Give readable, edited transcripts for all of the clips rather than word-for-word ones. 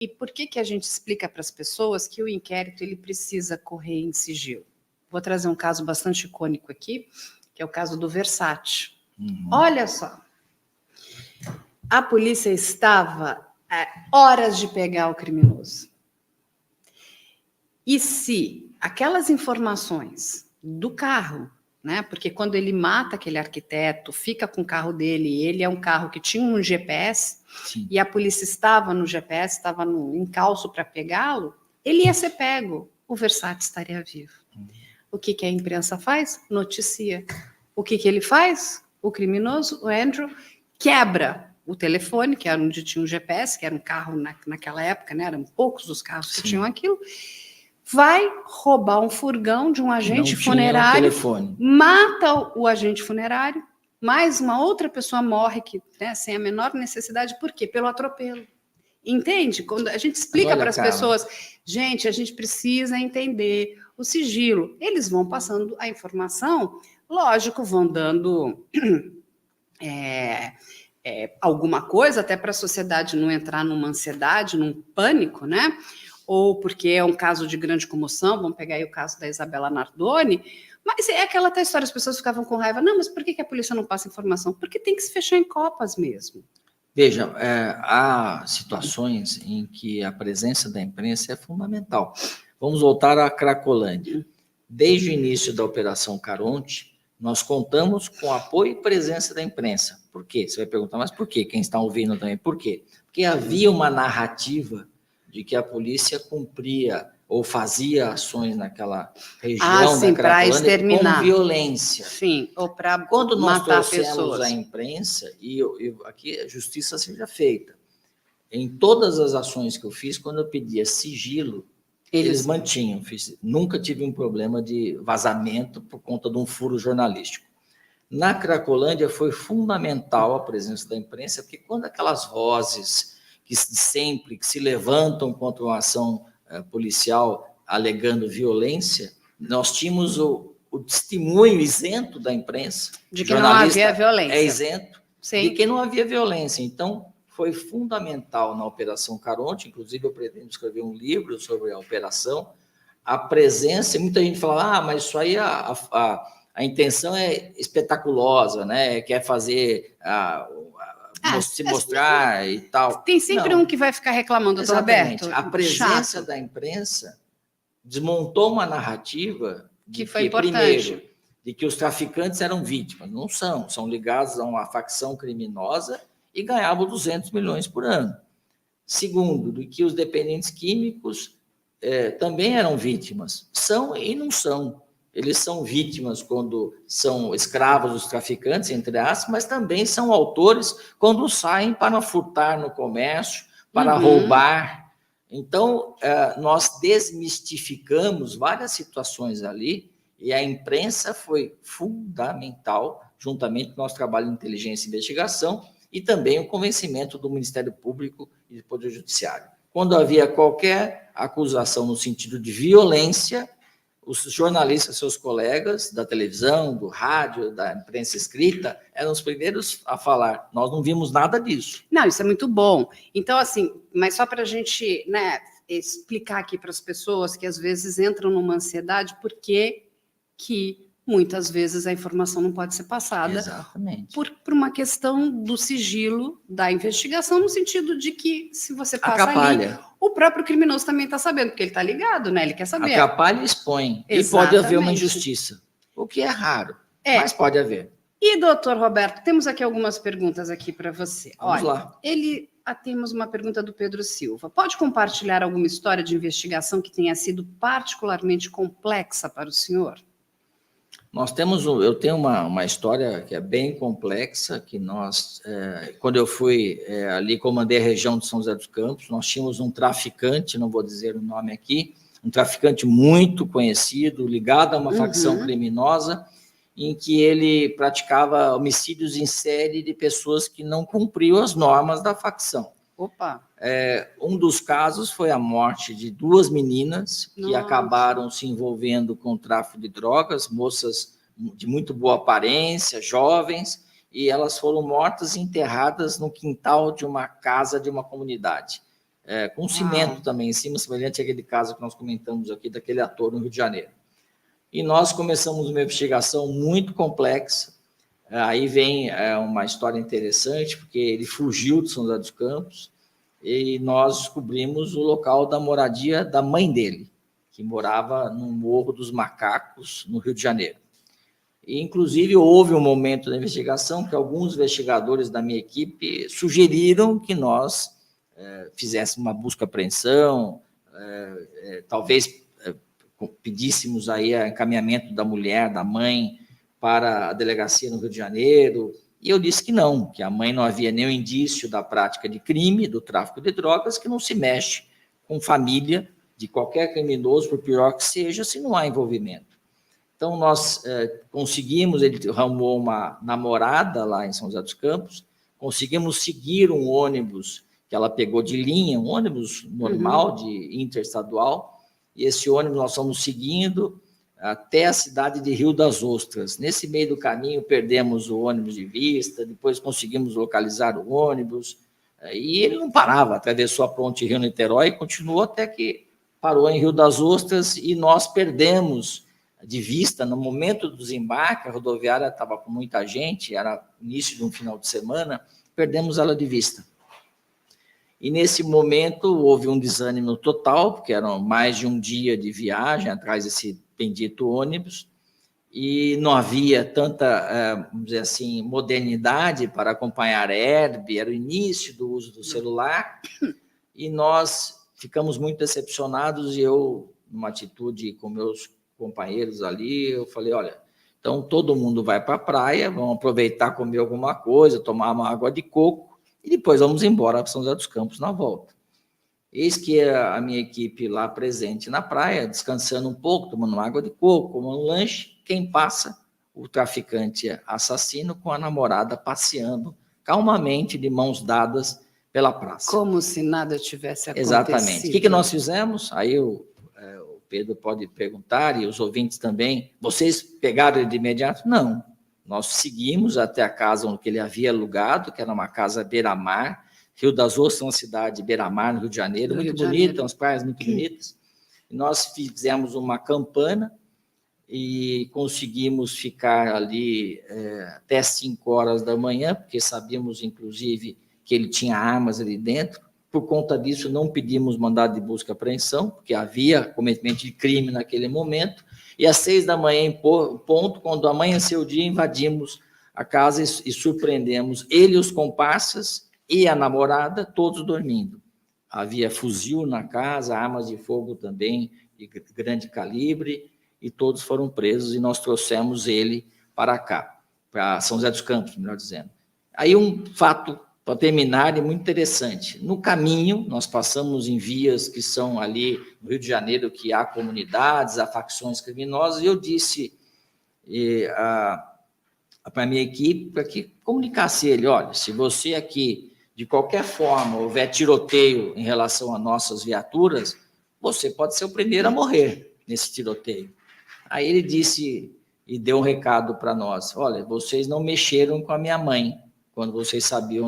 E por que a gente explica para as pessoas que o inquérito ele precisa correr em sigilo? Vou trazer um caso bastante icônico aqui, que é o caso do Versace. Olha só, a polícia estava a horas de pegar o criminoso. E se aquelas informações do carro, né? Porque quando ele mata aquele arquiteto, fica com o carro dele, ele é um carro que tinha um GPS, sim, e a polícia estava no GPS, estava no encalço para pegá-lo, ele ia ser pego, o Versace estaria vivo. O que a imprensa faz? Noticia. O que ele faz? O criminoso, o Andrew, quebra o telefone, que era onde tinha um GPS, que era um carro naquela época, né? Eram poucos os carros que tinham aquilo, vai roubar um furgão de um agente funerário, mata o agente funerário, mais uma outra pessoa morre né, sem a menor necessidade. Por quê? Pelo atropelo. Entende? Quando a gente explica para as pessoas, gente, a gente precisa entender o sigilo. Eles vão passando a informação, lógico, vão dando alguma coisa, até para a sociedade não entrar numa ansiedade, num pânico, né? Ou porque é um caso de grande comoção, vamos pegar aí o caso da Isabela Nardoni, mas é aquela até história, as pessoas ficavam com raiva, não, mas por que a polícia não passa informação? Porque tem que se fechar em copas mesmo. Veja, há situações em que a presença da imprensa é fundamental. Vamos voltar à Cracolândia. Desde o início da Operação Caronte, nós contamos com apoio e presença da imprensa. Por quê? Você vai perguntar, mas por quê? Quem está ouvindo também, por quê? Porque havia uma narrativa de que a polícia cumpria ou fazia ações naquela região da Cracolândia com violência. Sim, ou para matar pessoas. Quando nós trouxemos a imprensa, e aqui a justiça seja feita, em todas as ações que eu fiz, quando eu pedia sigilo, eles mantinham. Nunca tive um problema de vazamento por conta de um furo jornalístico. Na Cracolândia foi fundamental a presença da imprensa, porque quando aquelas vozes que se levantam contra uma ação policial alegando violência, nós tínhamos o testemunho isento da imprensa. De que não havia violência. É isento. Sim. De que não havia violência. Então, foi fundamental na Operação Caronte, inclusive eu pretendo escrever um livro sobre a operação, a presença, e muita gente fala, mas isso aí a intenção é espetaculosa, né? Quer fazer se mostrar e tal. Tem sempre um que vai ficar reclamando, doutor Roberto. A presença da imprensa desmontou uma narrativa que foi importante. Primeiro, de que os traficantes eram vítimas. Não são ligados a uma facção criminosa e ganhavam 200 milhões por ano. Segundo, de que os dependentes químicos também eram vítimas. São e não são. Eles são vítimas quando são escravos dos traficantes, entre aspas, mas também são autores quando saem para furtar no comércio, para roubar. Então, nós desmistificamos várias situações ali e a imprensa foi fundamental, juntamente com o nosso trabalho de inteligência e investigação e também o convencimento do Ministério Público e do Poder Judiciário. Quando havia qualquer acusação no sentido de violência, os jornalistas, seus colegas da televisão, do rádio, da imprensa escrita, eram os primeiros a falar. Nós não vimos nada disso. Não, isso é muito bom. Então, assim, mas só para a gente, né, explicar aqui para as pessoas que às vezes entram numa ansiedade, porque que muitas vezes a informação não pode ser passada. Exatamente. Por uma questão do sigilo da investigação, no sentido de que se você passa atrapalha. Ali, o próprio criminoso também está sabendo, porque ele está ligado, né? Ele quer saber. Atrapalha e expõe. Exatamente. E pode haver uma injustiça, o que é raro, mas pode haver. E, doutor Roberto, temos aqui algumas perguntas aqui para você. Vamos lá. Temos uma pergunta do Pedro Silva. Pode compartilhar alguma história de investigação que tenha sido particularmente complexa para o senhor? Eu tenho uma história que é bem complexa, que quando eu fui ali, comandei a região de São José dos Campos, nós tínhamos um traficante, não vou dizer o nome aqui, um traficante muito conhecido, ligado a uma facção criminosa, em que ele praticava homicídios em série de pessoas que não cumpriam as normas da facção. Opa! Um dos casos foi a morte de 2 meninas que acabaram se envolvendo com o tráfico de drogas, moças de muito boa aparência, jovens, e elas foram mortas e enterradas no quintal de uma casa de uma comunidade. com cimento também em cima, semelhante àquele caso que nós comentamos aqui, daquele ator no Rio de Janeiro. E nós começamos uma investigação muito complexa. Aí vem uma história interessante, porque ele fugiu de São José dos Campos e nós descobrimos o local da moradia da mãe dele, que morava no Morro dos Macacos, no Rio de Janeiro. E, inclusive, houve um momento da investigação que alguns investigadores da minha equipe sugeriram que nós fizéssemos uma busca-apreensão, talvez pedíssemos aí encaminhamento da mulher, da mãe, para a delegacia no Rio de Janeiro, e eu disse que não, que a mãe não havia nenhum indício da prática de crime, do tráfico de drogas, que não se mexe com família de qualquer criminoso, por pior que seja, se não há envolvimento. Então, nós conseguimos, ele arrumou uma namorada lá em São José dos Campos, conseguimos seguir um ônibus que ela pegou de linha, um ônibus normal, de interestadual, e esse ônibus nós fomos seguindo até a cidade de Rio das Ostras. Nesse meio do caminho, perdemos o ônibus de vista, depois conseguimos localizar o ônibus, e ele não parava, atravessou a ponte Rio-Niterói e continuou até que parou em Rio das Ostras, e nós perdemos de vista, no momento do desembarque, a rodoviária estava com muita gente, era início de um final de semana, perdemos ela de vista. E nesse momento houve um desânimo total, porque eram mais de um dia de viagem atrás desse bendito ônibus, e não havia tanta, vamos dizer assim, modernidade para acompanhar herb, era o início do uso do celular, e nós ficamos muito decepcionados, e eu, numa atitude com meus companheiros ali, eu falei, olha, então todo mundo vai para a praia, vamos aproveitar, comer alguma coisa, tomar uma água de coco, e depois vamos embora para São José dos Campos na volta. Eis que a minha equipe lá presente na praia, descansando um pouco, tomando uma água de coco, comendo um lanche, quem passa? O traficante assassino com a namorada passeando calmamente, de mãos dadas pela praça. Como se nada tivesse acontecido. Exatamente. O que nós fizemos? Aí o Pedro pode perguntar, e os ouvintes também, vocês pegaram ele de imediato? Não. Nós seguimos até a casa onde ele havia alugado, que era uma casa beira-mar. Rio das Ostras é uma cidade beira-mar, no Rio de Janeiro, muito bonita, umas praias muito bonitas. E nós fizemos uma campana e conseguimos ficar ali até 5 horas da manhã, porque sabíamos, inclusive, que ele tinha armas ali dentro. Por conta disso, não pedimos mandado de busca e apreensão, porque havia cometimento de crime naquele momento. E às 6 da manhã, em ponto, quando amanheceu o dia, invadimos a casa e surpreendemos ele e os comparsas e a namorada, todos dormindo. Havia fuzil na casa, armas de fogo também, de grande calibre, e todos foram presos, e nós trouxemos ele para cá, para São José dos Campos, melhor dizendo. Aí um fato, para terminar, é muito interessante. No caminho, nós passamos em vias que são ali no Rio de Janeiro, que há comunidades, há facções criminosas, e eu disse para a minha equipe, para que comunicasse ele, olha, se você aqui, de qualquer forma, houver tiroteio em relação a nossas viaturas, você pode ser o primeiro a morrer nesse tiroteio. Aí ele disse e deu um recado para nós, olha, vocês não mexeram com a minha mãe, quando vocês sabiam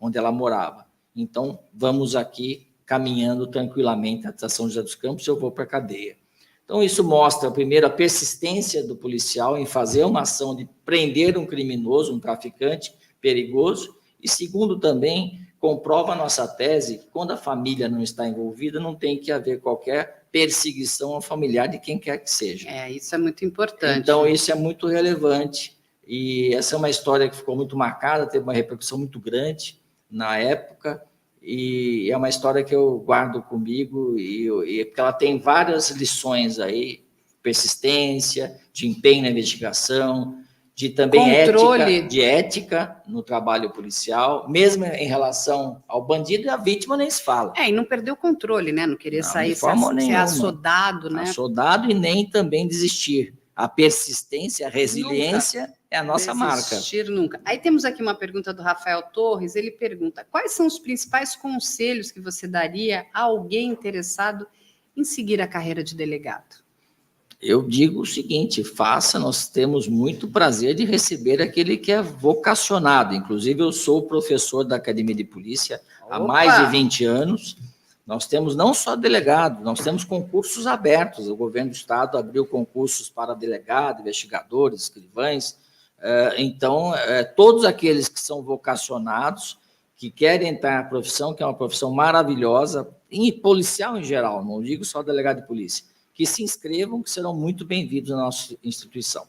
onde ela morava. Então, vamos aqui caminhando tranquilamente até São José dos Campos, eu vou para a cadeia. Então, isso mostra, primeiro, a persistência do policial em fazer uma ação de prender um criminoso, um traficante perigoso, e segundo, também, comprova a nossa tese que quando a família não está envolvida, não tem que haver qualquer perseguição ao familiar de quem quer que seja. Isso é muito importante. Então, isso é muito relevante. E essa é uma história que ficou muito marcada, teve uma repercussão muito grande na época, e é uma história que eu guardo comigo, e porque ela tem várias lições aí, persistência, de empenho na investigação, de também ética no trabalho policial, mesmo em relação ao bandido, e a vítima nem se fala. E não perder o controle, né? Não querer sair ser assodado, né? Assodado, e nem também desistir. A persistência, a resiliência é a nossa marca. Desistir nunca. Aí temos aqui uma pergunta do Rafael Torres, ele pergunta, quais são os principais conselhos que você daria a alguém interessado em seguir a carreira de delegado? Eu digo o seguinte, faça, nós temos muito prazer de receber aquele que é vocacionado. Inclusive, eu sou professor da Academia de Polícia há mais de 20 anos. Nós temos não só delegado, nós temos concursos abertos. O governo do Estado abriu concursos para delegado, investigadores, escrivães. Então, todos aqueles que são vocacionados, que querem entrar na profissão, que é uma profissão maravilhosa, e policial em geral, não digo só delegado de polícia, que se inscrevam, que serão muito bem-vindos na nossa instituição.